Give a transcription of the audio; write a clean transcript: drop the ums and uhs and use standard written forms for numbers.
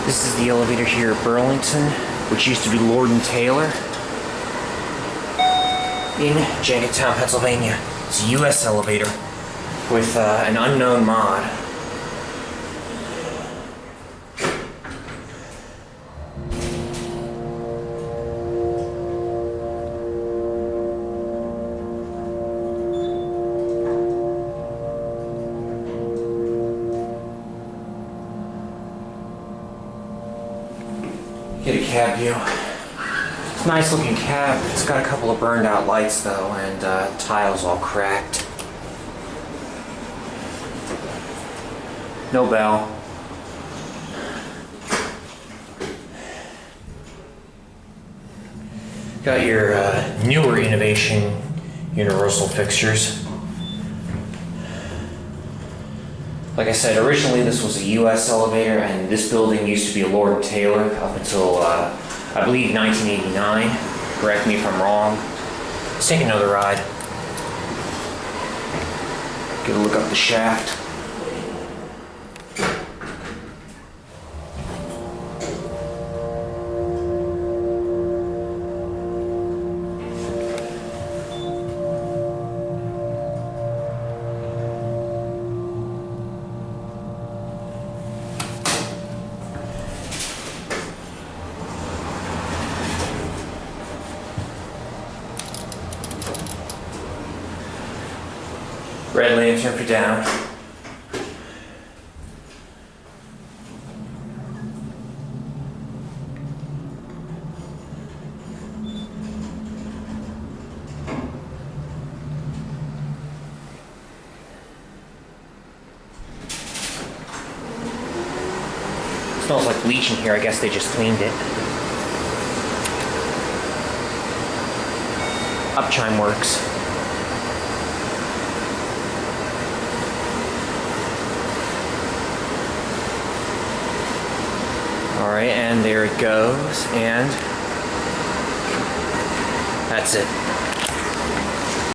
This is the elevator here at Burlington, which used to be Lord & Taylor in Jenkintown, Pennsylvania. It's a US elevator with an unknown mod. Get a cab view. It's a nice looking cab. It's got a couple of burned out lights though, and tiles all cracked. No bell. Got your newer innovation universal fixtures. Like I said, originally this was a US elevator, and this building used to be a Lord & Taylor up until, I believe, 1989. Correct me if I'm wrong. Let's take another ride. Get a look up the shaft. Red lantern for down. Smells like bleach in here. I guess they just cleaned it. Up chime works. Alright, and there it goes, and that's it.